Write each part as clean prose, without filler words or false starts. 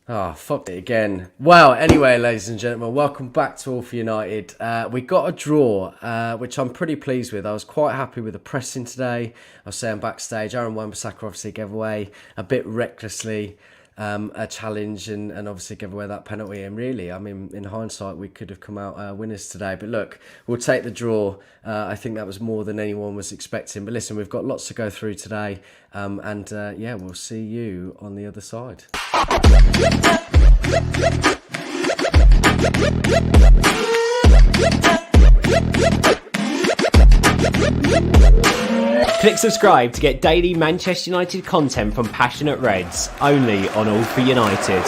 Oh, fucked it again. Well, anyway, ladies and gentlemen, welcome back to All for United. We got a draw, which I'm pretty pleased with. I was quite happy with the pressing today. I was saying backstage, Aaron Wan-Bissaka obviously gave away a bit recklessly a challenge and obviously gave away that penalty. And really, I mean, in hindsight, we could have come out winners today. But look, we'll take the draw. I think that was more than anyone was expecting. But listen, we've got lots to go through today. Yeah, we'll see you on the other side. Click subscribe to get daily Manchester United content from passionate Reds, only on All for United.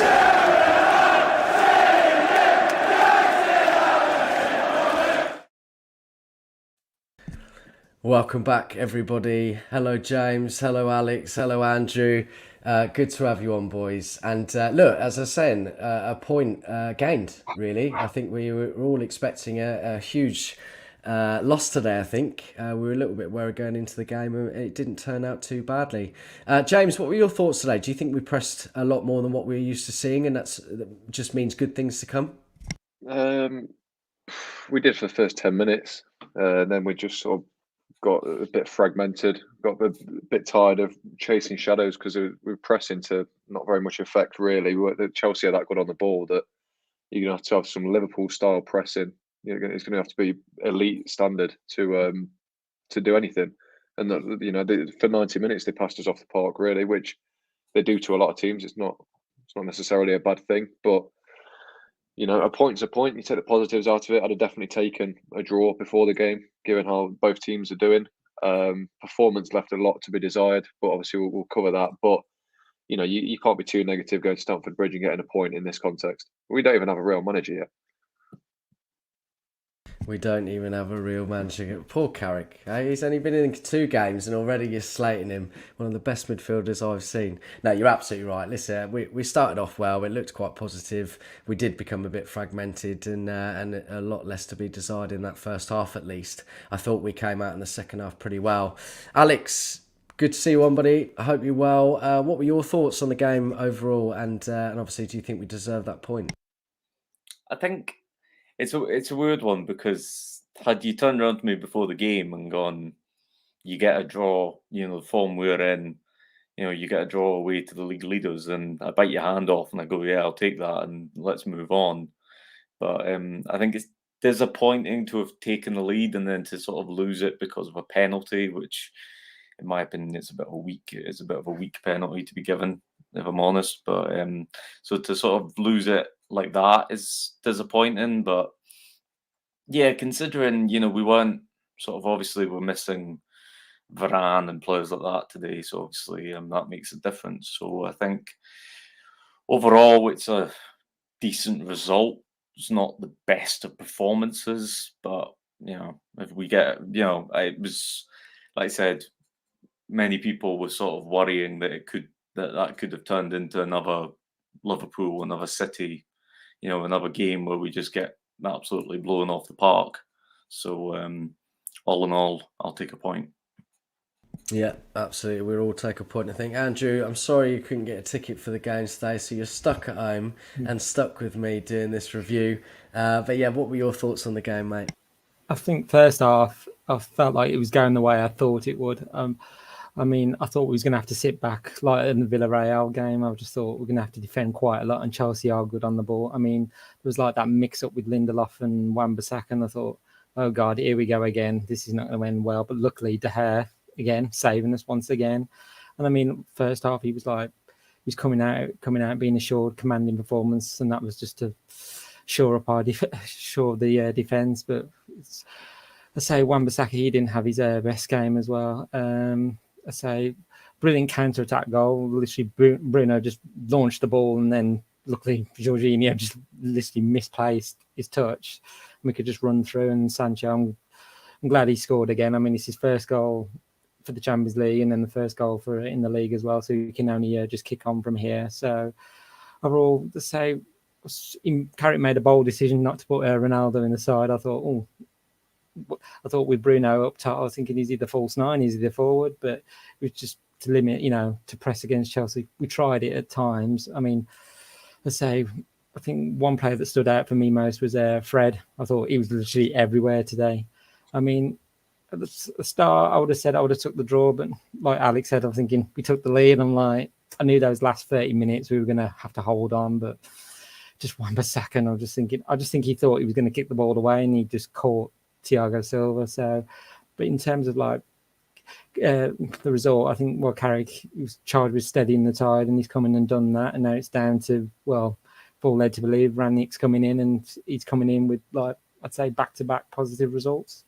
Welcome back, everybody. Hello, James. Hello, Alex. Hello, Andrew. Good to have you on, boys. And look, as I was saying, a point gained, really. I think we were all expecting a huge loss today, I think. We were a little bit worried going into the game, and it didn't turn out too badly. James, what were your thoughts today? Do you think we pressed a lot more than what we're used to seeing, and that just means good things to come? We did for the first 10 minutes. Then we just sort of got a bit fragmented, got a bit tired of chasing shadows because we were pressing to not very much effect, really. Chelsea are that good on the ball that you're going to have some Liverpool-style pressing. It's going to have to be elite standard to do anything. And for 90 minutes they passed us off the park, really, which they do to a lot of teams. It's not necessarily a bad thing, but a point's a point. You take the positives out of it. I'd have definitely taken a draw before the game, given how both teams are doing. Performance left a lot to be desired, but obviously we'll cover that. But you can't be too negative going to Stamford Bridge and getting a point in this context. We don't even have a real manager yet. We don't even have a real manager. Poor Carrick. He's only been in 2 games and already you're slating him. One of the best midfielders I've seen. No, you're absolutely right. Listen, we started off well. It looked quite positive. We did become a bit fragmented and a lot less to be desired in that first half, at least. I thought we came out in the second half pretty well. Alex, good to see you on, buddy. I hope you're well. What were your thoughts on the game overall? And obviously, do you think we deserve that point? I think it's a weird one because had you turned around to me before the game and gone, you get a draw, the form we're in, you get a draw away to the league leaders, and I bite your hand off and I go, yeah, I'll take that and let's move on. But I think it's disappointing to have taken the lead and then to sort of lose it because of a penalty, which, in my opinion, it's a bit of a weak penalty to be given, if I'm honest. But so to sort of lose it like that is disappointing. But yeah, considering we weren't obviously we're missing Varane and players like that today, so obviously that makes a difference. So I think overall it's a decent result. It's not the best of performances, but if we get it was, like I said, many people were sort of worrying that that could have turned into another Liverpool, another City, another game where we just get absolutely blown off the park. So all in all, I'll take a point. Yeah, absolutely. We'll all take a point, I think. Andrew, I'm sorry you couldn't get a ticket for the game today, so you're stuck at home and stuck with me doing this review. But yeah, what were your thoughts on the game, mate? I think first half, I felt like it was going the way I thought it would. I thought we was going to have to sit back like in the Villarreal game. I just thought we're going to have to defend quite a lot, and Chelsea are good on the ball. I mean, there was like that mix-up with Lindelof and Wan-Bissaka, and I thought, oh, God, here we go again. This is not going to end well. But luckily, De Gea, again, saving us once again. And I mean, first half, he was coming out, being assured, commanding performance, and that was just to shore up our defence. But I say Wan-Bissaka, he didn't have his best game as well. I say brilliant counter-attack goal. Literally, Bruno just launched the ball, and then luckily Jorginho just literally misplaced his touch. We could just run through, and Sancho, I'm glad he scored again. I mean, it's his first goal for the Champions League and then the first goal in the league as well. So you can only just kick on from here. So overall, to say, Carrick made a bold decision not to put Ronaldo in the side. I thought with Bruno up top, I was thinking, is he the false nine? Is he the forward? But it was just to limit, to press against Chelsea. We tried it at times. I mean, I think one player that stood out for me most was Fred. I thought he was literally everywhere today. I mean, at the start, I would have took the draw, but like Alex said, I'm thinking we took the lead. I'm like, I knew those last 30 minutes we were going to have to hold on, but just Wan-Bissaka, I just think he thought he was going to kick the ball away, and he just caught Thiago Silva. So, but in terms of like the result, I think Carrick was charged with steadying the tide, and he's come in and done that, and now it's down to full led to believe Rangnick's coming in, and he's coming in with like I'd say back-to-back positive results.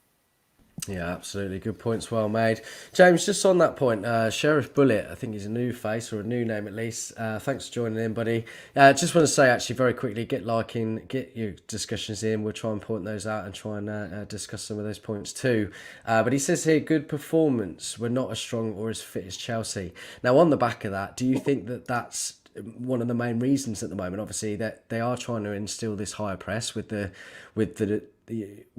Yeah, absolutely. Good points, well made. James, just on that point, Sheriff Bullet, I think he's a new face, or a new name at least. Thanks for joining in, buddy. Just want to say, actually, very quickly, get your discussions in. We'll try and point those out and try and discuss some of those points too. But he says here, good performance. We're not as strong or as fit as Chelsea. Now, on the back of that, do you think that that's one of the main reasons at the moment? Obviously, that they are trying to instill this higher press with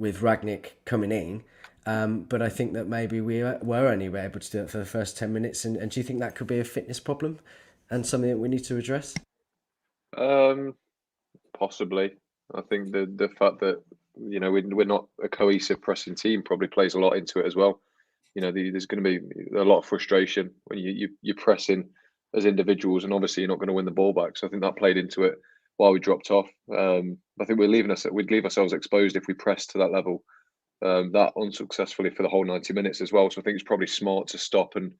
Rangnick coming in. But I think that maybe we were only able to do it for the first 10 minutes. And do you think that could be a fitness problem and something that we need to address? Possibly. I think the fact that we're not a cohesive pressing team probably plays a lot into it as well. There's going to be a lot of frustration when you're pressing as individuals, and obviously you're not going to win the ball back. So I think that played into it while we dropped off. I think we'd leave ourselves exposed if we pressed to that level. That unsuccessfully for the whole 90 minutes as well. So I think it's probably smart to stop and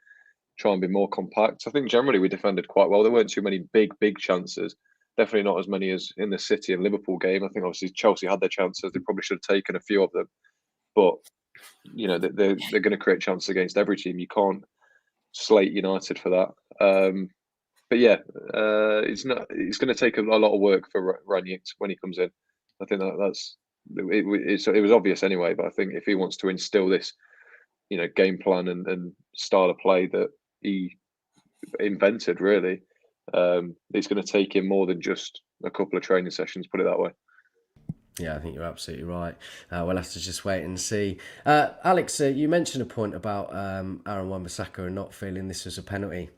try and be more compact. I think generally we defended quite well. There weren't too many big chances. Definitely not as many as in the City and Liverpool game. I think obviously Chelsea had their chances. They probably should have taken a few of them. But they're going to create chances against every team. You can't slate United for that. But yeah, it's going to take a lot of work for Rangnick when he comes in. I think that's. It was obvious anyway, but I think if he wants to instill this, game plan and style of play that he invented, really, it's going to take him more than just a couple of training sessions. Put it that way. Yeah, I think you're absolutely right. We'll have to just wait and see. Alex, you mentioned a point about Aaron Wan-Bissaka and not feeling this was a penalty.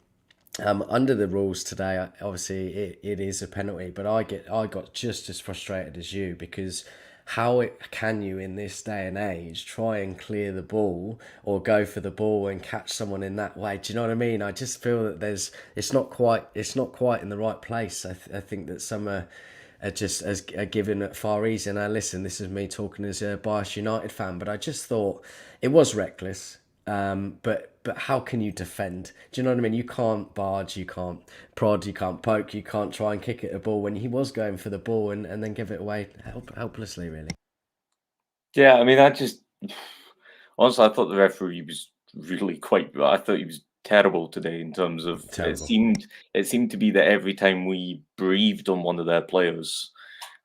Under the rules today, obviously it is a penalty, but I got just as frustrated as you, because how can you in this day and age try and clear the ball or go for the ball and catch someone in that way? Do you know what I mean? I just feel that it's not quite in the right place. I think that some are just are given it far easier. Now listen, this is me talking as a biased United fan, but I just thought it was reckless. But how can you defend? Do you know what I mean? You can't barge, you can't prod, you can't poke, you can't try and kick at a ball when he was going for the ball and then give it away helplessly, really. Yeah, I mean, honestly, I thought the referee was really I thought he was terrible today in terms of Terrible. It seemed to be that every time we breathed on one of their players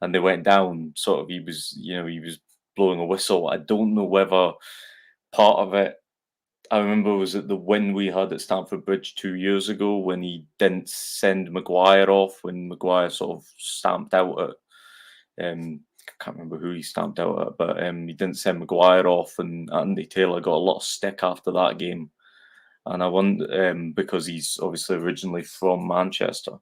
and they went down, sort of he was blowing a whistle. I don't know whether part of it, I remember, was at the win we had at Stamford Bridge 2 years ago when he didn't send Maguire off, when Maguire sort of stamped out at, I can't remember who he stamped out at, but he didn't send Maguire off, and Andy Taylor got a lot of stick after that game. And I wonder, because he's obviously originally from Manchester.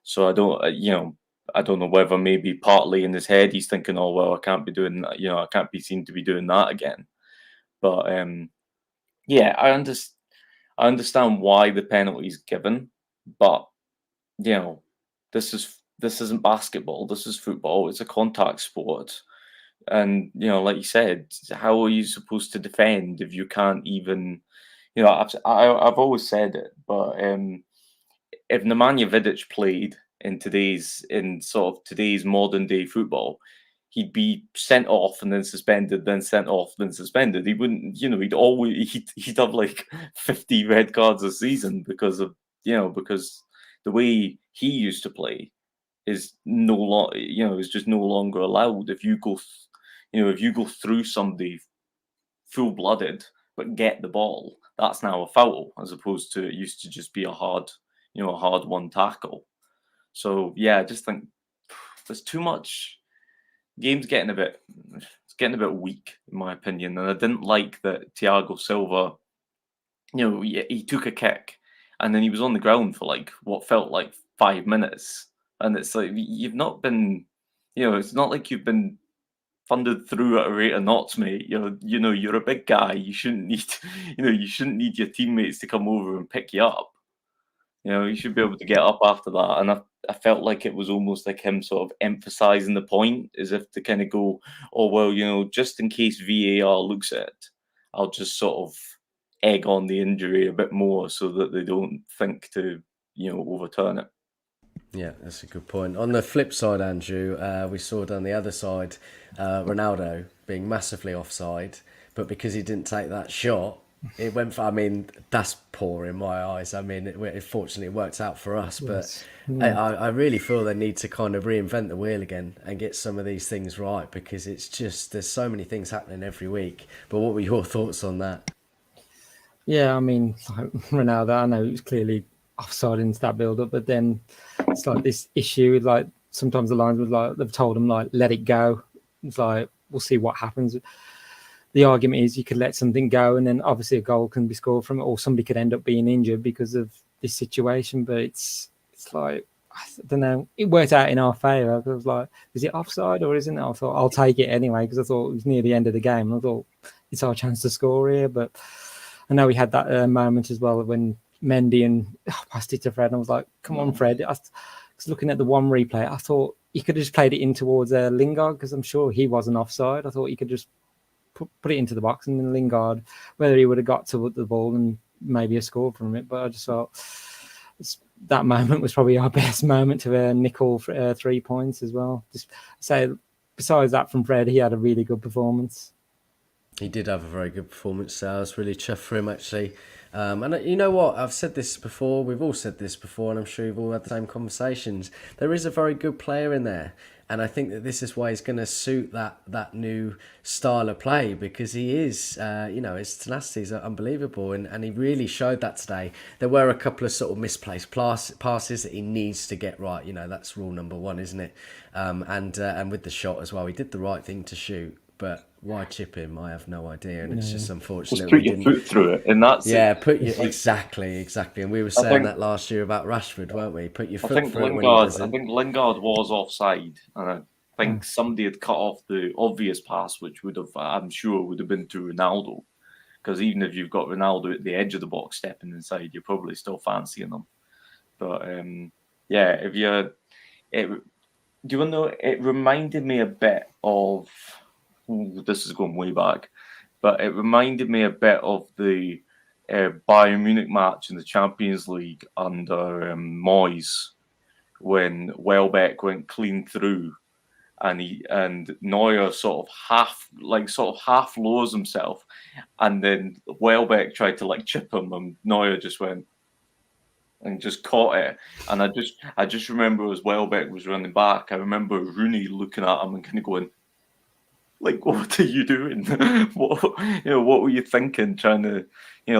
So I don't know whether maybe partly in his head he's thinking, oh, well, I can't be doing that, I can't be seen to be doing that again. But yeah, I understand why the penalty is given, but this isn't basketball. This is football. It's a contact sport, and like you said, how are you supposed to defend if you can't even? I've always said it, but if Nemanja Vidic played in today's modern day football, he'd be sent off and then suspended, then sent off, then suspended. He wouldn't, he'd have like 50 red cards a season because the way he used to play is is just no longer allowed. If you go through somebody full-blooded but get the ball, that's now a foul, as opposed to it used to just be a hard one tackle. So yeah, I just think there's too much. Game's getting a bit weak, in my opinion, and I didn't like that Thiago Silva. He took a kick, and then he was on the ground for like what felt like 5 minutes and it's like you've not been, it's not like you've been funded through at a rate of knots, mate. You're a big guy. You shouldn't need, you shouldn't need your teammates to come over and pick you up. You should be able to get up after that. And I felt like it was almost like him sort of emphasizing the point, as if to kind of go, oh, well, just in case VAR looks at it, I'll just sort of egg on the injury a bit more so that they don't think to, overturn it. Yeah, that's a good point. On the flip side, Andrew, we saw down the other side, Ronaldo being massively offside, but because he didn't take that shot, it went for, I mean, that's poor in my eyes. I mean, fortunately, it worked out for us, but I really feel they need to kind of reinvent the wheel again and get some of these things right, because it's just, there's so many things happening every week. But what were your thoughts on that? Yeah, I mean, like Ronaldo, I know it was clearly offside into that build-up, but then it's like this issue with, like, sometimes the lines would, like, they've told him, like, let it go. It's like, we'll see what happens. The argument is you could let something go and then obviously a goal can be scored from it, or somebody could end up being injured because of this situation. But it's like, I don't know, it worked out in our favour. I was like, is it offside or isn't it? I thought I'll take it anyway, because I thought it was near the end of the game. And I thought it's our chance to score here. But I know we had that moment as well when Mendy and passed it to Fred. And I was like, come on, Fred. I was looking at the one replay. I thought he could have just played it in towards Lingard, because I'm sure he wasn't offside. I thought he could just put it into the box, and then Lingard, whether he would have got to the ball and maybe a score from it. But I just thought that moment was probably our best moment to nick all 3 points as well. Just say, besides that from Fred, he had a really good performance. He did have a very good performance, so I was really chuffed for him, actually. And you know what? I've said this before. We've all said this before, and I'm sure you've all had the same conversations. There is a very good player in there, and I think that this is why he's going to suit that new style of play, because he is, his tenacity is unbelievable, and he really showed that today. There were a couple of sort of misplaced passes that he needs to get right. That's rule number one, isn't it? And with the shot as well, he did the right thing to shoot. But why chip him? I have no idea, and it's just unfortunate. Just put your foot through it, and that's exactly. And we were saying that last year about Rashford, weren't we? Put your foot through it when he doesn't. I think Lingard was offside, and I think somebody had cut off the obvious pass, which would have, I'm sure, would have been to Ronaldo. Because even if you've got Ronaldo at the edge of the box stepping inside, you're probably still fancying them. But do you want to know? It reminded me a bit of. This is going way back, but it reminded me a bit of the Bayern Munich match in the Champions League under Moyes, when Welbeck went clean through, and Neuer sort of half lowers himself, and then Welbeck tried to chip him, and Neuer just went and just caught it. And I just remember as Welbeck was running back, I remember Rooney looking at him and kind of going, what are you doing? What were you thinking? Trying to,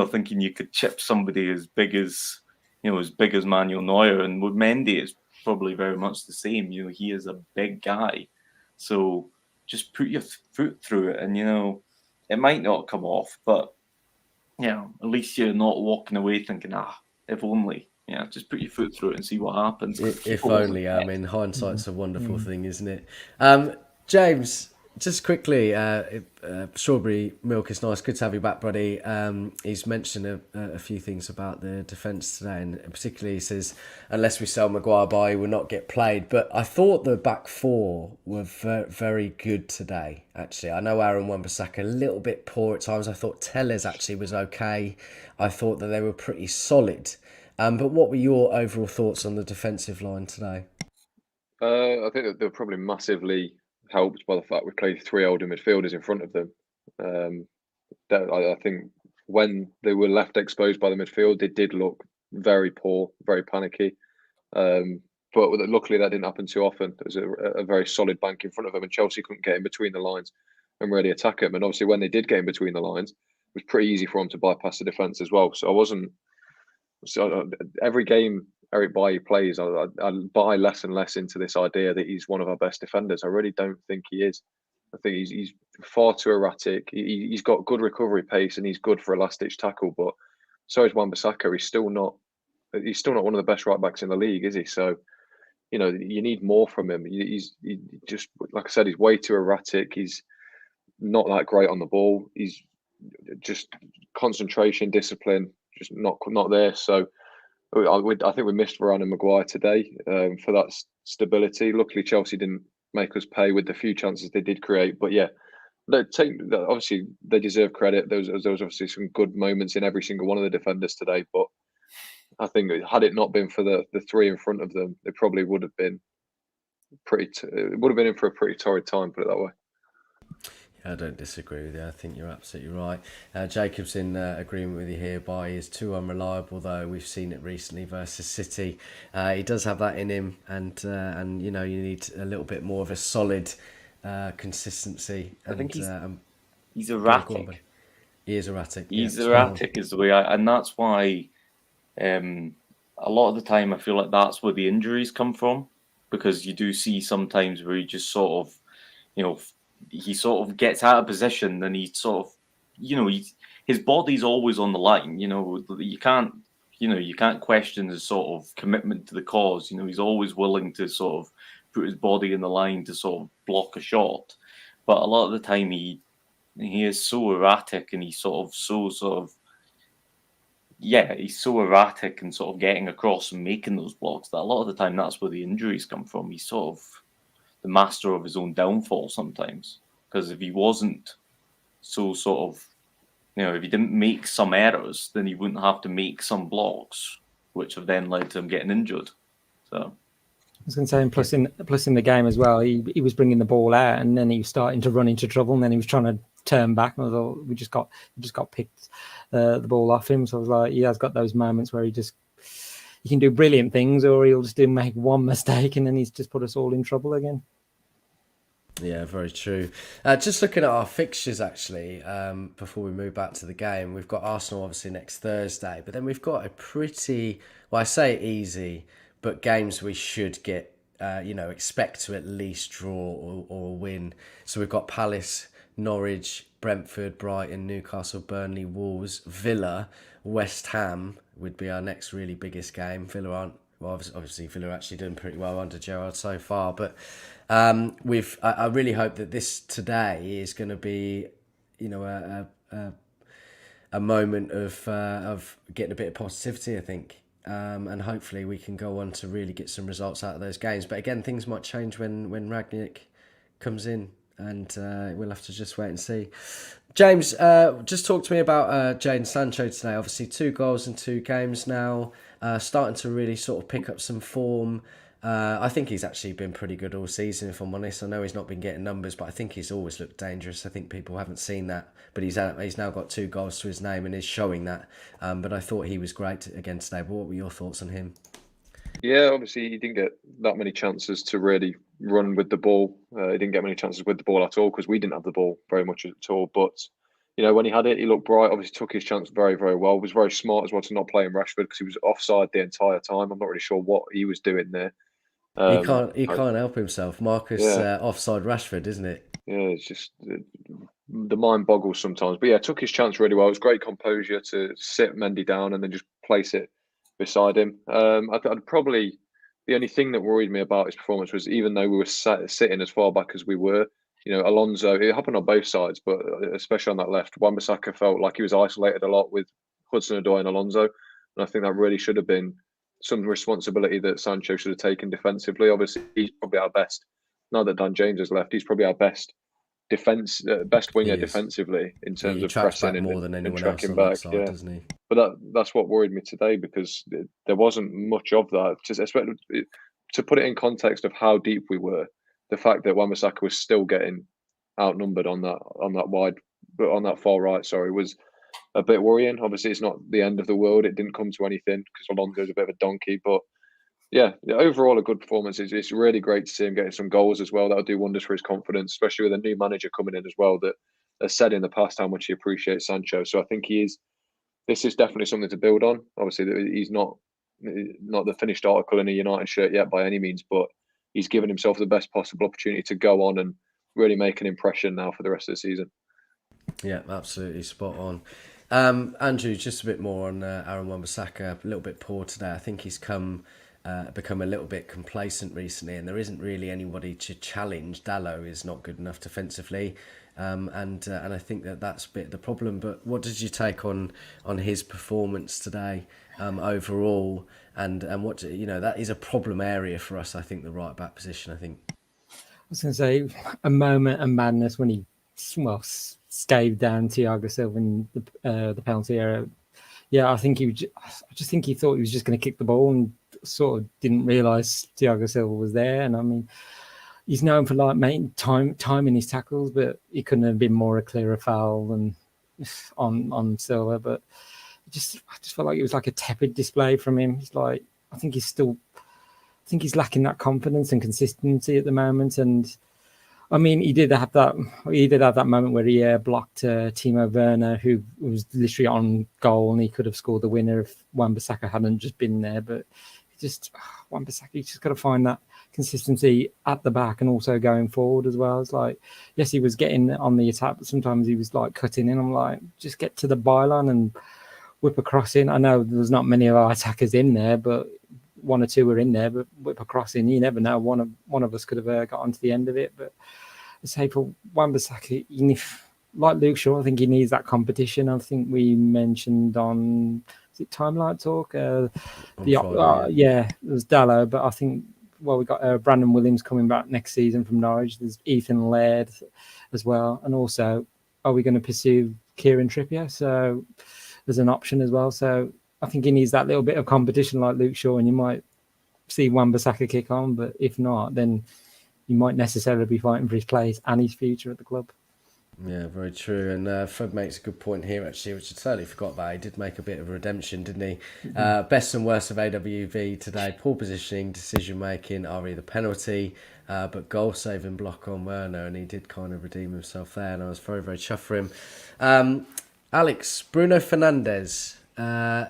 thinking you could chip somebody as big as Manuel Neuer, and with Mendy, it's probably very much the same. He is a big guy, so just put your foot through it, and it might not come off, but at least you're not walking away thinking, if only. Yeah, just put your foot through it and see what happens. If only. I mean, hindsight's a wonderful thing, isn't it? James. Just quickly, strawberry milk is nice. Good to have you back, buddy. He's mentioned a few things about the defence today, and particularly he says, unless we sell Maguire by, he will not get played. But I thought the back four were very good today, actually. I know Aaron Wan-Bissaka a little bit poor at times. I thought Tellez actually was okay. I thought that they were pretty solid. But what were your overall thoughts on the defensive line today? I think that they're probably massively helped by the fact we played three older midfielders in front of them. I think when they were left exposed by the midfield, they did look very poor, very panicky. But luckily that didn't happen too often. There was a very solid bank in front of them, and Chelsea couldn't get in between the lines and really attack them. And obviously when they did get in between the lines, it was pretty easy for them to bypass the defence as well. So every game Eric Bailly plays, I buy less and less into this idea that he's one of our best defenders. I really don't think he is. I think he's far too erratic. He's got good recovery pace and he's good for a last-ditch tackle, but so is Wan-Bissaka. He's still not one of the best right backs in the league, is he? So you need more from him. He just, like I said, he's way too erratic. He's not that great on the ball. He's just concentration, discipline, just not there. So I think we missed Varane and Maguire today for that stability. Luckily, Chelsea didn't make us pay with the few chances they did create. But yeah, obviously they deserve credit. There was obviously some good moments in every single one of the defenders today. But I think had it not been for the three in front of them, it probably would have been it would have been in for a pretty torrid time. Put it that way. I don't disagree with you. I think you're absolutely right. Jacob's in agreement with you here. He is too unreliable, though. We've seen it recently versus City. He does have that in him, and you need a little bit more of a solid consistency. I think and, he's erratic. He is erratic. He's erratic is the way, and that's why a lot of the time I feel like that's where the injuries come from, because you do see sometimes where he just sort of, he sort of gets out of position, and he sort of, his body's always on the line. You can't question his sort of commitment to the cause. He's always willing to sort of put his body in the line to sort of block a shot. But a lot of the time he is so erratic, and he's he's so erratic and sort of getting across and making those blocks that a lot of the time that's where the injuries come from. He's sort of the master of his own downfall sometimes, because if he wasn't so sort of, if he didn't make some errors, then he wouldn't have to make some blocks, which have then led to him getting injured. So I was going to say, and plus in the game as well, he was bringing the ball out, and then he was starting to run into trouble, and then he was trying to turn back, and I thought he just got picked the ball off him. So I was like, he has got those moments where he can do brilliant things, or he'll just make one mistake, and then he's just put us all in trouble again. Yeah, very true. Just looking at our fixtures, actually, before we move back to the game, we've got Arsenal obviously next Thursday, but then we've got a pretty, I say easy, but games we should get, expect to at least draw or win. So we've got Palace, Norwich, Brentford, Brighton, Newcastle, Burnley, Wolves, Villa, West Ham would be our next really biggest game. Villa aren't, obviously Villa are actually doing pretty well under Gerrard so far, but I really hope that this today is going to be, a moment of getting a bit of positivity, I think. And hopefully we can go on to really get some results out of those games. But again, things might change when Rangnick comes in, and we'll have to just wait and see. James, just talk to me about Jadon Sancho today. Obviously 2 goals in 2 games now, starting to really sort of pick up some form. I think he's actually been pretty good all season, if I'm honest. I know he's not been getting numbers, but I think he's always looked dangerous. I think people haven't seen that, but he's now got 2 goals to his name and is showing that. But I thought he was great again today. But what were your thoughts on him? Yeah, obviously he didn't get that many chances to really run with the ball. He didn't get many chances with the ball at all, because we didn't have the ball very much at all. But when he had it, he looked bright. Obviously took his chance very, very well. Was very smart as well to not play him Rashford, because he was offside the entire time. I'm not really sure what he was doing there. He can't help himself. Marcus offside Rashford, isn't it? Yeah, it's just the mind boggles sometimes. But yeah, took his chance really well. It was great composure to sit Mendy down and then just place it beside him. I'd probably, the only thing that worried me about his performance was, even though we were sitting as far back as we were, Alonso, it happened on both sides, but especially on that left, Wan-Bissaka felt like he was isolated a lot with Hudson-Odoi and Alonso. And I think that really should have been some responsibility that Sancho should have taken defensively. Obviously, he's probably our best. Now that Dan James has left, he's probably our best winger defensively in terms of pressing more than anyone and tracking else on back. That side, doesn't he? But that's what worried me today, because there wasn't much of that. Just to put it in context of how deep we were, the fact that Wan-Bissaka was still getting outnumbered on that far right, was a bit worrying. Obviously, it's not the end of the world. It didn't come to anything, because Alonso's a bit of a donkey. But yeah, overall a good performance. It's really great to see him getting some goals as well. That'll do wonders for his confidence, especially with a new manager coming in as well, that has said in the past how much he appreciates Sancho. So I think this is definitely something to build on. Obviously, he's not the finished article in a United shirt yet by any means, but he's given himself the best possible opportunity to go on and really make an impression now for the rest of the season. Yeah, absolutely spot on. Andrew, just a bit more on Aaron Wan-Bissaka. A little bit poor today. I think he's come become a little bit complacent recently, and there isn't really anybody to challenge. Dalot is not good enough defensively, and I think that's a bit of the problem. But what did you take on his performance today overall? And what that is a problem area for us. I think the right back position. I think. I was going to say a moment of madness when he staved down Thiago Silva in the penalty area. Yeah, I just think he thought he was just going to kick the ball and sort of didn't realise Thiago Silva was there. And I mean, he's known for like making time in his tackles, but he couldn't have been more a clearer foul than on Silva. But I just felt like it was like a tepid display from him. He's like, I think he's lacking that confidence and consistency at the moment. And I mean, he did have that moment where he blocked Timo Werner, who was literally on goal, and he could have scored the winner if Wan-Bissaka hadn't just been there. But Wan-Bissaka, you just got to find that consistency at the back and also going forward as well. It's like, yes, he was getting on the attack, but sometimes he was like cutting in. I'm like, just get to the byline and whip a cross in. I know there's not many of our attackers in there, but one or two were in there, but whip a cross in, you never know. One of us could have got onto the end of it. But I say for Wan-Bissaka, like Luke Shaw, I think he needs that competition. I think we mentioned on Timeline Talk, it was Dalot, but I think we got Brandon Williams coming back next season from Norwich. There's Ethan Laird as well, and also are we going to pursue Kieran Trippier? So there's an option as well. So I think he needs that little bit of competition like Luke Shaw, and you might see Wan-Bissaka kick on, but if not, then you might necessarily be fighting for his place and his future at the club. Yeah, very true. And Fred makes a good point here, actually, which I totally forgot about. He did make a bit of a redemption, didn't he? Mm-hmm. Best and worst of AWV today: poor positioning, decision making, re the penalty, but goal saving block on Werner, and he did kind of redeem himself there, and I was very, very chuffed for him. Alex, Bruno Fernandes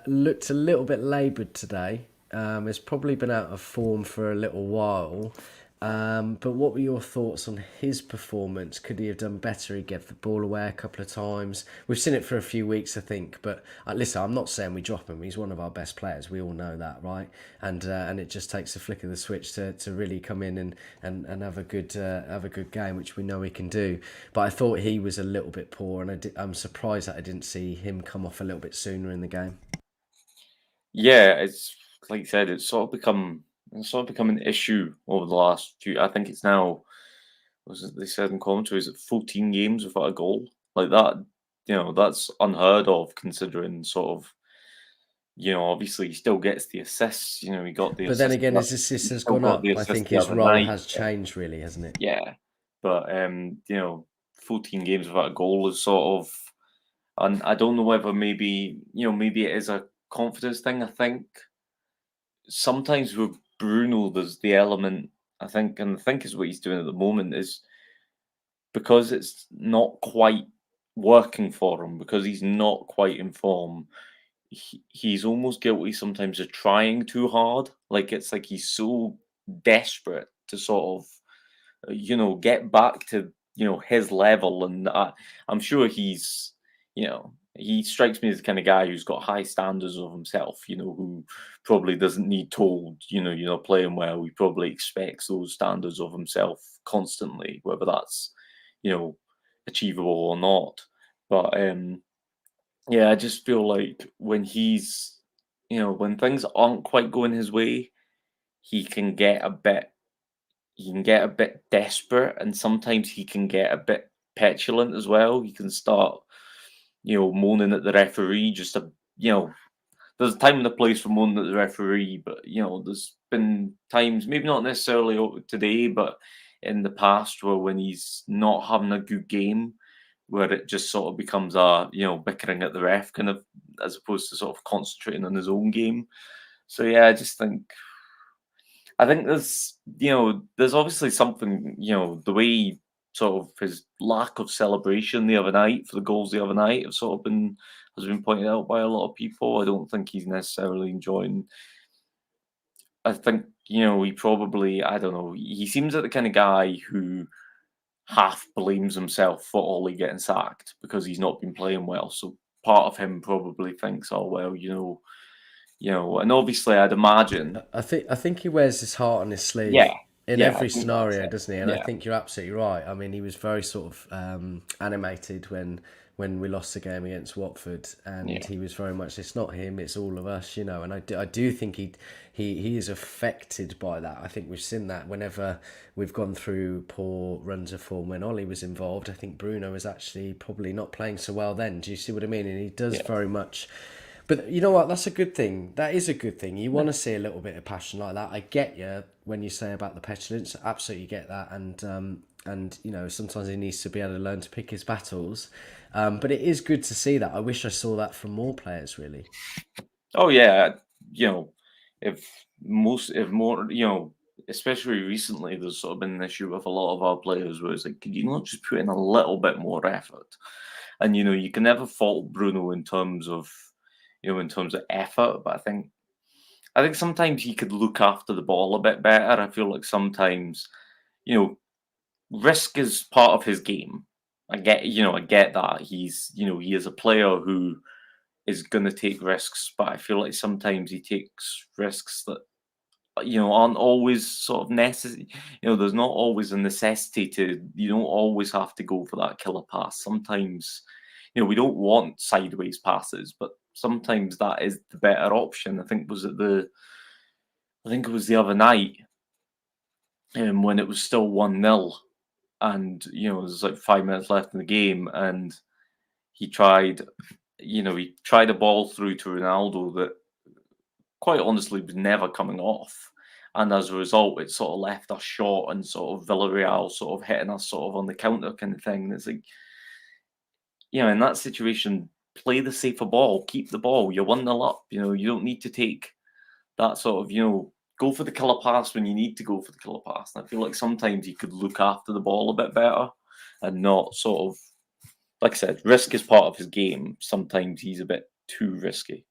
looked a little bit laboured today. He's probably been out of form for a little while. But what were your thoughts on his performance? Could he have done better? He gave the ball away a couple of times. We've seen it for a few weeks, I think. But listen, I'm not saying we drop him. He's one of our best players. We all know that, right? And it just takes a flick of the switch to really come in and have a good game, which we know he can do. But I thought he was a little bit poor, and I'm surprised that I didn't see him come off a little bit sooner in the game. Yeah, it's like you said, it's sort of become an issue over the last few. I think it's now, they said in commentary, is it 14 games without a goal? Like that, that's unheard of considering sort of, obviously he still gets the assists. He got the But assists. Then again, his assists has gone up. I think his role has changed, really, hasn't it? Yeah. But, 14 games without a goal is sort of, and I don't know whether maybe it is a confidence thing. I think sometimes with Bruno, there's the element, I think, and I think is what he's doing at the moment, is because it's not quite working for him, because he's not quite in form, he's almost guilty sometimes of trying too hard. Like, it's like he's so desperate to sort of, get back to, his level. And I'm sure he's, he strikes me as the kind of guy who's got high standards of himself, who probably doesn't need told, you're not playing well. He probably expects those standards of himself constantly, whether that's, achievable or not. But yeah, I just feel like when he's, when things aren't quite going his way, he can get a bit desperate, and sometimes he can get a bit petulant as well. He can start, moaning at the referee just to, there's a time and a place for moaning at the referee, but, there's been times, maybe not necessarily today, but in the past, where when he's not having a good game, where it just sort of becomes a, bickering at the ref kind of, as opposed to sort of concentrating on his own game. So yeah, I think there's obviously something, the way sort of his lack of celebration the other night for the goals the other night has been pointed out by a lot of people. I don't think he's necessarily enjoying. I think, he probably, I don't know, he seems like the kind of guy who half blames himself for Ollie getting sacked because he's not been playing well. So part of him probably thinks, oh, well, And obviously I'd imagine. I think he wears his heart on his sleeve Yeah, in yeah, I every think that's scenario, it. doesn't he? And I Yeah, think you're absolutely right. I mean, he was very sort of animated when we lost the game against Watford, and yeah, he was very much, it's not him, it's all of us, And I do think he is affected by that. I think we've seen that whenever we've gone through poor runs of form. When Ollie was involved, I think Bruno was actually probably not playing so well then. Do you see what I mean? And he does yeah, very much. But you know what? That's a good thing. That is a good thing. You want to see a little bit of passion like that. I get you when you say about the petulance. Absolutely get that. And sometimes he needs to be able to learn to pick his battles. But it is good to see that. I wish I saw that from more players. Really. Oh yeah, if more, especially recently, there's sort of been an issue with a lot of our players where it's like, could you not just put in a little bit more effort? And you can never fault Bruno in terms of effort, but I think sometimes he could look after the ball a bit better. I feel like sometimes, you know, risk is part of his game. I get that he is a player who is going to take risks, but I feel like sometimes he takes risks that aren't always sort of necessary. There's not always a necessity to. You don't always have to go for that killer pass. Sometimes, we don't want sideways passes, but sometimes that is the better option. I think it was the other night, when it was still 1-0, and there's like 5 minutes left in the game, and he tried, he tried a ball through to Ronaldo that quite honestly was never coming off. And as a result, it sort of left us short and sort of Villarreal sort of hitting us sort of on the counter kind of thing. And it's like, in that situation, play the safer ball, keep the ball. You're 1-0 up. You don't need to take that sort of, go for the killer pass when you need to go for the killer pass. And I feel like sometimes he could look after the ball a bit better and not sort of, like I said, risk is part of his game. Sometimes he's a bit too risky.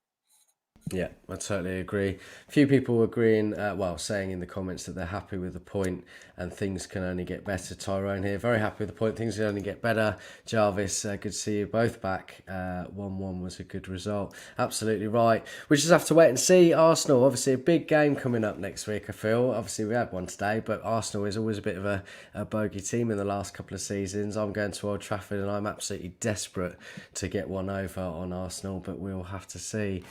Yeah, I totally agree. A few people agreeing, saying in the comments that they're happy with the point and things can only get better. Tyrone here, very happy with the point. Things can only get better. Jarvis, good to see you both back. 1-1 was a good result. Absolutely right. We just have to wait and see. Arsenal, obviously a big game coming up next week, I feel. Obviously we had one today, but Arsenal is always a bit of a bogey team in the last couple of seasons. I'm going to Old Trafford and I'm absolutely desperate to get one over on Arsenal, but we'll have to see.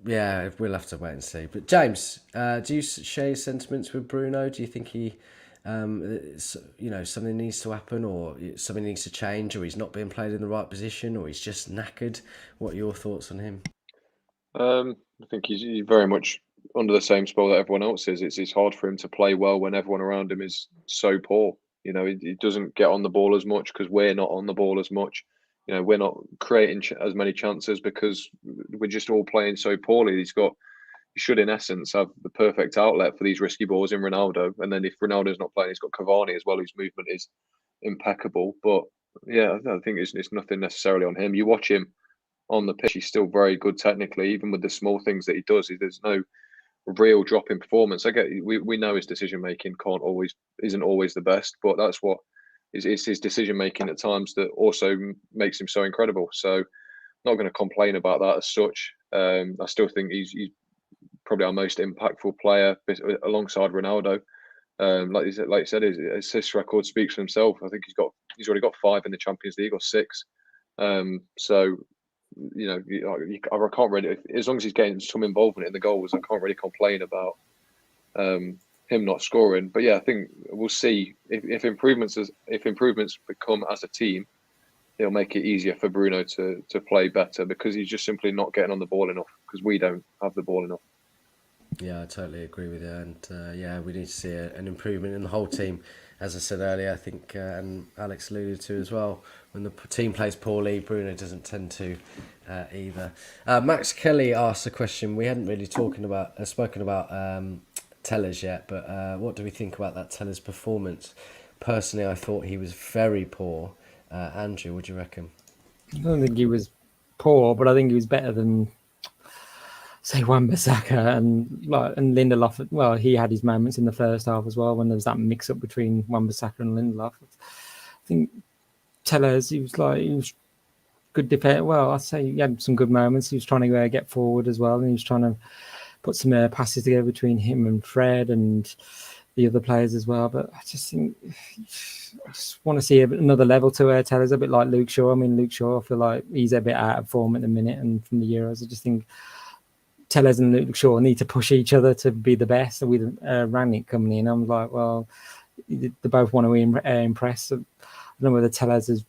Yeah, we'll have to wait and see. But James, do you share your sentiments with Bruno? Do you think he, something needs to happen, or something needs to change, or he's not being played in the right position, or he's just knackered? What are your thoughts on him? I think he's very much under the same spell that everyone else is. It's hard for him to play well when everyone around him is so poor. He doesn't get on the ball as much because we're not on the ball as much. We're not creating as many chances because we're just all playing so poorly. He should, in essence, have the perfect outlet for these risky balls in Ronaldo. And then if Ronaldo's not playing, he's got Cavani as well, whose movement is impeccable. But yeah, I think it's nothing necessarily on him. You watch him on the pitch, he's still very good technically, even with the small things that he does. There's no real drop in performance. We know his decision making isn't always the best, but that's what it's his decision making at times that also makes him so incredible. So not going to complain about that as such. I still think he's probably our most impactful player alongside Ronaldo. Like you said, his assist record speaks for himself. I think he's already got 5 in the Champions League or 6. So I can't really, as long as he's getting some involvement in the goals, I can't really complain about him not scoring. But yeah, I think we'll see if improvements become as a team, it'll make it easier for Bruno to play better because he's just simply not getting on the ball enough because we don't have the ball enough. Yeah, I totally agree with you. And we need to see an improvement in the whole team. As I said earlier, I think, and Alex alluded to as well, when the team plays poorly, Bruno doesn't tend to either. Max Kelly asked a question. We hadn't really spoken about Tellers yet, but what do we think about that Tellers performance? Personally, I thought he was very poor. Andrew, what do you reckon? I don't think he was poor, but I think he was better than, say, Wan-Bissaka and Lindelof. Well, he had his moments in the first half as well when there was that mix-up between Wan-Bissaka and Lindelof. I think Tellers, he was good defense. Well, I'd say he had some good moments. He was trying to get forward as well, and he was trying to put some passes together between him and Fred and the other players as well. But I just think I just want to see another level to Tellers, a bit like Luke Shaw. I mean, Luke Shaw, I feel like he's a bit out of form at the minute, and from the Euros, I just think Tellers and Luke Shaw need to push each other to be the best. And with Rangnick coming in, I'm like, well, they both want to impress. I don't know whether Tellers has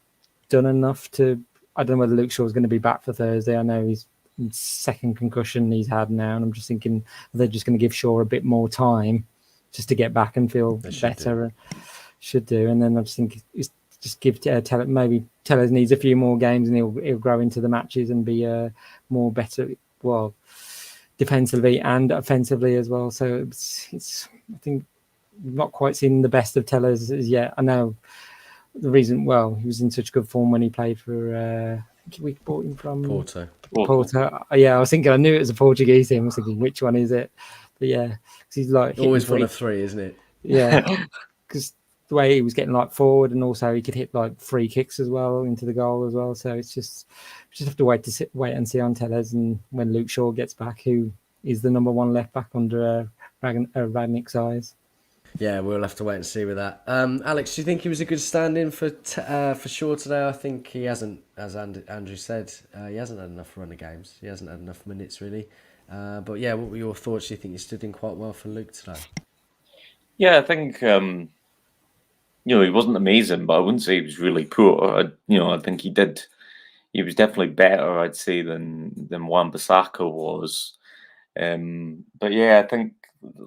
done enough to. I don't know whether Luke Shaw is going to be back for Thursday. I know he's second concussion he's had now, and I'm just thinking they're just going to give Shaw a bit more time just to get back and feel better. Should do, and then I just think it's just give maybe Tellers needs a few more games, and he'll grow into the matches and be more better. Well, defensively and offensively as well. So it's I think not quite seen the best of Tellers as yet. I know the reason. Well, he was in such good form when he played for. I think we bought him from Porto. Yeah, I was thinking. I knew it was a Portuguese team. I was thinking, which one is it? But yeah, because he's like always one of three, isn't it? Yeah, because the way he was getting like forward, and also he could hit like free kicks as well into the goal as well. So it's just have to wait and see on Tellers, and when Luke Shaw gets back, who is the number one left back under Rangnick's eyes. Yeah, we'll have to wait and see with that. Alex, do you think he was a good stand-in for Shaw today? I think he hasn't, as Andrew said, he hasn't had enough run of games. He hasn't had enough minutes, really. But yeah, what were your thoughts? Do you think he stood in quite well for Luke today? Yeah, I think, he wasn't amazing, but I wouldn't say he was really poor. I think he was definitely better, I'd say, than Wan-Bissaka was. But yeah, I think,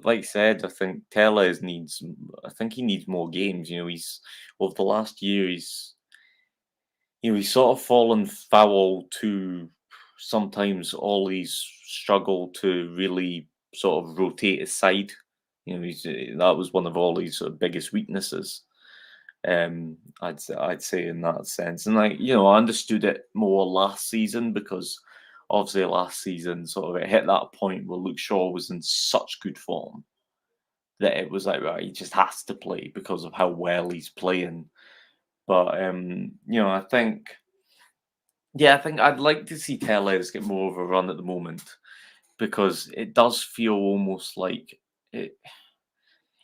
like you said, I think Tellez needs more games. He's over the last year, he's sort of fallen foul to sometimes Ollie's struggle to really sort of rotate his side. That was one of Ollie's sort of biggest weaknesses. I'd say in that sense, and I understood it more last season because obviously last season sort of it hit that point where Luke Shaw was in such good form that it was like, right, he just has to play because of how well he's playing. But I think I'd like to see Tellez get more of a run at the moment because it does feel almost like it.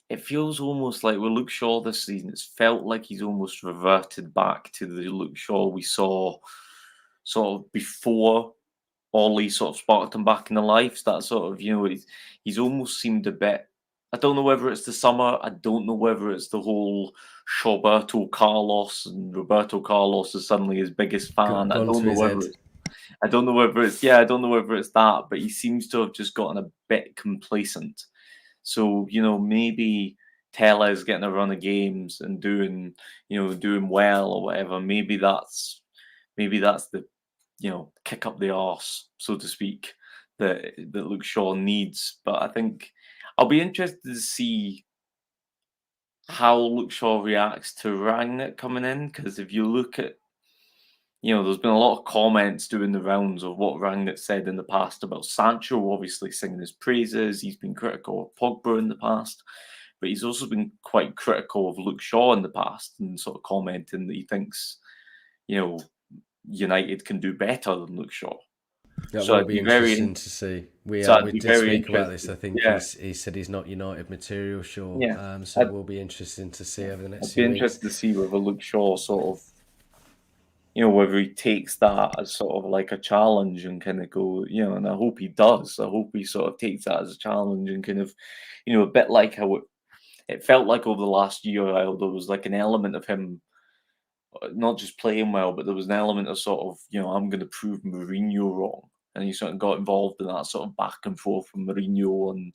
It feels almost like with Luke Shaw this season, it's felt like he's almost reverted back to the Luke Shaw we saw sort of before Ollie sort of sparked him back into life. That sort of, he's almost seemed a bit. I don't know whether it's the summer. I don't know whether it's the whole Roberto Carlos, and Roberto Carlos is suddenly his biggest fan. I don't know whether it's that, but he seems to have just gotten a bit complacent. So, maybe Tellez getting a run of games and doing well or whatever. Maybe that's the, kick up the arse, so to speak, that Luke Shaw needs. But I think I'll be interested to see how Luke Shaw reacts to Rangnick coming in, because if you look at, there's been a lot of comments doing the rounds of what Rangnick said in the past about Sancho, obviously singing his praises. He's been critical of Pogba in the past, but he's also been quite critical of Luke Shaw in the past and sort of commenting that he thinks, United can do better than Luke Shaw. That will be interesting to see. We did speak about this. I think he said he's not United material, sure. Yeah. So it will be interesting to see over the next few weeks. I'd be interested to see whether Luke Shaw sort of, whether he takes that as sort of like a challenge and kind of go, and I hope he does. I hope he sort of takes that as a challenge and kind of, a bit like how it felt like over the last year, there was like an element of him not just playing well, but there was an element of sort of, I'm going to prove Mourinho wrong. And he sort of got involved in that sort of back and forth from Mourinho and,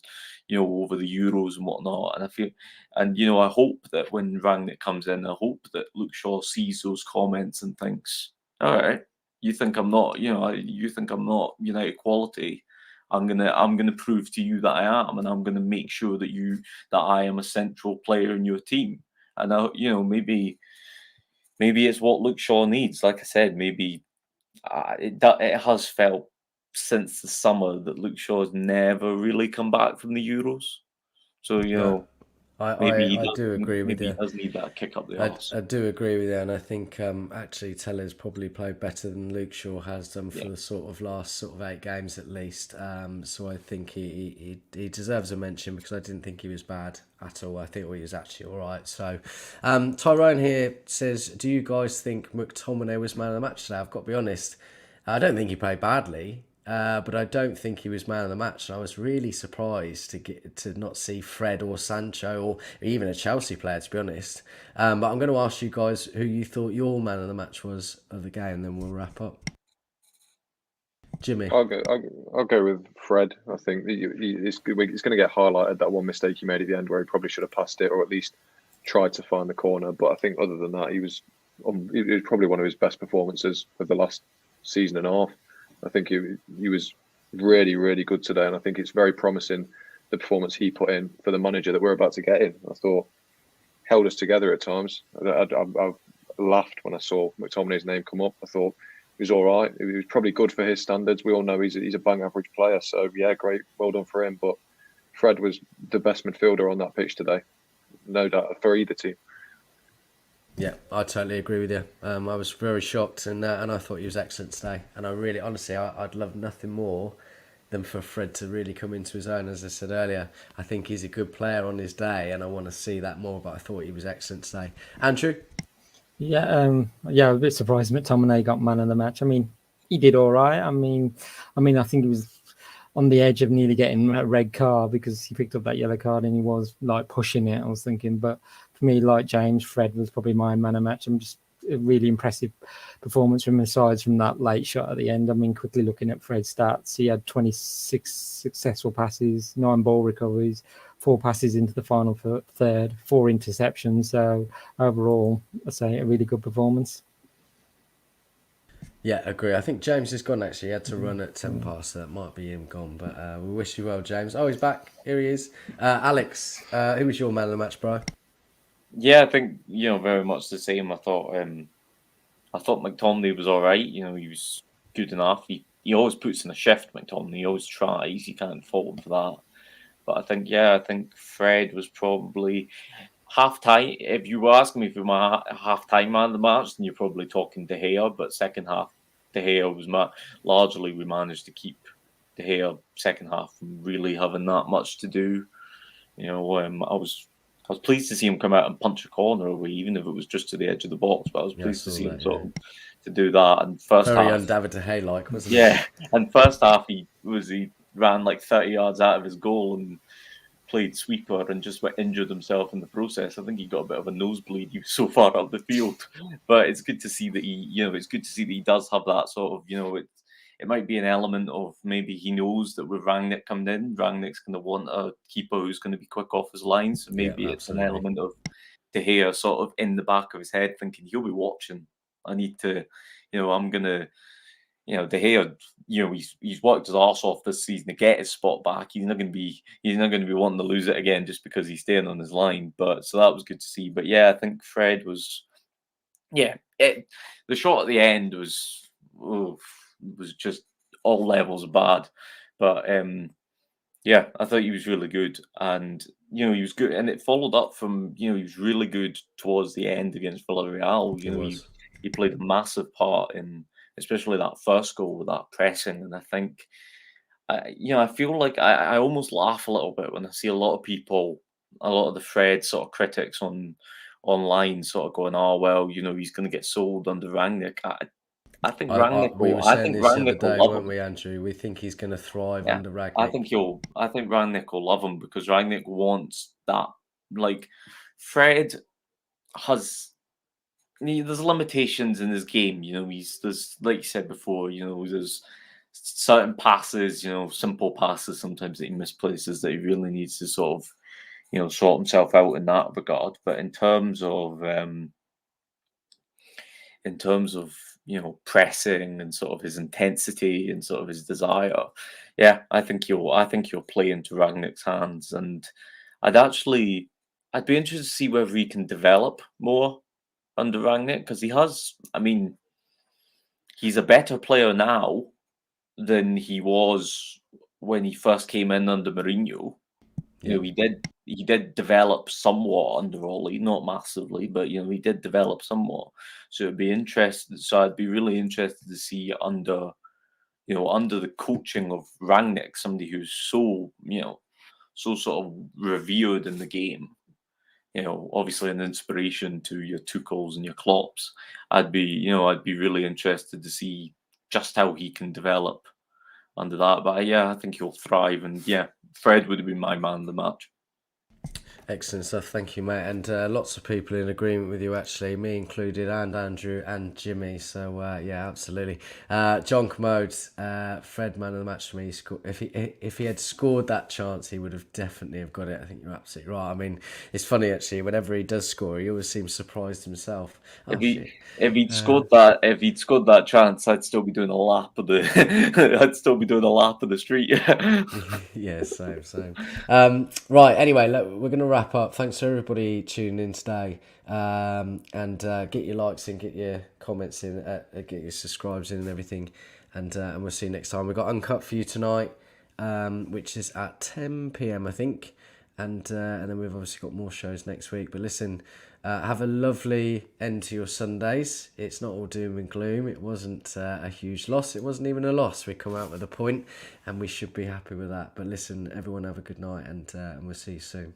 over the Euros and whatnot. And I feel, and, I hope that when Rangnick comes in, I hope that Luke Shaw sees those comments and thinks, all right, you think I'm not, you think I'm not United quality. I'm gonna prove to you that I am, and I'm gonna make sure that I am a central player in your team. And maybe it's what Luke Shaw needs. Like I said, maybe it has felt since the summer that Luke Shaw's never really come back from the Euros. So, I do agree with maybe you. he does need that kick up the arse. I do agree with you, and I think actually Teller's probably played better than Luke Shaw has done for the sort of last sort of 8 games at least. So I think he deserves a mention because I didn't think he was bad at all. I think he was actually all right. So Tyrone here says, do you guys think McTominay was man of the match today? I've got to be honest, I don't think he played badly. But I don't think he was man of the match. And I was really surprised to not see Fred or Sancho or even a Chelsea player, to be honest. But I'm going to ask you guys who you thought your man of the match was of the game, and then we'll wrap up. Jimmy. I'll go with Fred. I think it's going to get highlighted, that one mistake he made at the end where he probably should have passed it or at least tried to find the corner. But I think other than that, it was probably one of his best performances of the last season and a half. I think he was really, really good today, and I think it's very promising, the performance he put in for the manager that we're about to get in. I thought held us together at times. I laughed when I saw McTominay's name come up. I thought he was all right. He was probably good for his standards. We all know he's a bang average player, so yeah, great, well done for him. But Fred was the best midfielder on that pitch today, no doubt, for either team. Yeah, I totally agree with you. I was very shocked, and I thought he was excellent today. And I really, honestly, I'd love nothing more than for Fred to really come into his own. As I said earlier, I think he's a good player on his day, and I want to see that more. But I thought he was excellent today. Andrew? Yeah, I'm a bit surprised McTominay got man of the match. I mean, he did all right. I mean, I think he was on the edge of nearly getting a red card because he picked up that yellow card and he was like pushing it. I was thinking, but for me, like James, Fred was probably my man of match. I'm just a really impressive performance from his sides from that late shot at the end. I mean, quickly looking at Fred's stats, he had 26 successful passes, 9 ball recoveries, 4 passes into the final third, 4 interceptions. So overall, I say a really good performance. Yeah, agree. I think James is gone, actually. He had to run at 10 past, so that might be him gone. But we wish you well, James. Oh, he's back. Here he is. Alex, who was your man of the match, bro? Yeah, I think, very much the same. I thought McTominay was all right. He was good enough. He always puts in a shift, McTominay. He always tries. You can't fault him for that. But I think Fred was probably half-time. If you were asking me for my half-time man of the match, then you're probably talking De Gea. But second half, De Gea was largely, we managed to keep De Gea second half from really having that much to do. I was pleased to see him come out and punch a corner away, even if it was just to the edge of the box. But I was pleased to see him to do that. And first very half, un-David De Gea like, wasn't it? Yeah, and first half he ran like 30 yards out of his goal and played sweeper and just injured himself in the process. I think he got a bit of a nosebleed. He was so far up the field, but it's good to see that he does have that sort of, it might be an element of maybe he knows that with Rangnick coming in, Rangnick's going to want a keeper who's going to be quick off his line. So maybe it's an element of De Gea sort of in the back of his head thinking he'll be watching. I need to, I'm going to, De Gea, he's worked his arse off this season to get his spot back. He's not going to be wanting to lose it again just because he's staying on his line. But so that was good to see. But yeah, I think Fred was, the shot at the end was just all levels of bad. But I thought he was really good, and he was good, and it followed up from he was really good towards the end against Villarreal. He played a massive part in, especially that first goal with that pressing. And I think, I feel like I almost laugh a little bit when I see a lot of the Fred sort of critics online sort of going, oh, well, he's going to get sold under Rangnick. I think Rangnick we were saying this the other day, will love weren't him. we, Andrew? We think he's going to thrive under Rangnick. I think Rangnick will love him because Rangnick wants that. Like, Fred there's limitations in his game. There's, like you said before, there's certain passes, simple passes sometimes that he misplaces that he really needs to sort of, sort himself out in that regard. But in terms of pressing and sort of his intensity and sort of his desire, I think he'll play into Rangnick's hands. And I'd be interested to see whether he can develop more under Rangnick, because he's a better player now than he was when he first came in under Mourinho. He he did develop somewhat under Ollie, not massively, but he did develop somewhat. So it'd be interesting. So I'd be really interested to see under the coaching of Rangnick, somebody who's so so sort of revered in the game. Obviously an inspiration to your Tuchels and your Klopps. I'd be really interested to see just how he can develop under that. But I think he'll thrive. And Fred would have been my man of the match. Excellent stuff, thank you, mate. And lots of people in agreement with you, actually, me included, and Andrew and Jimmy. So absolutely. John Commode, Fred, man of the match for me. If he had scored that chance, he would have definitely have got it. I think you're absolutely right. I mean, it's funny actually. Whenever he does score, he always seems surprised himself. If he'd scored that chance, I'd still be doing a lap of the street. Yeah, same. Right. Anyway, look, we're going to wrap up. Thanks to everybody tuning in today, and get your likes in, get your comments in, get your subscribes in, and everything. And we'll see you next time. We've got Uncut for you tonight, which is at 10 p.m. I think, and then we've obviously got more shows next week. But listen, have a lovely end to your Sundays. It's not all doom and gloom. It wasn't a huge loss. It wasn't even a loss. We come out with a point, and we should be happy with that. But listen, everyone have a good night, and we'll see you soon.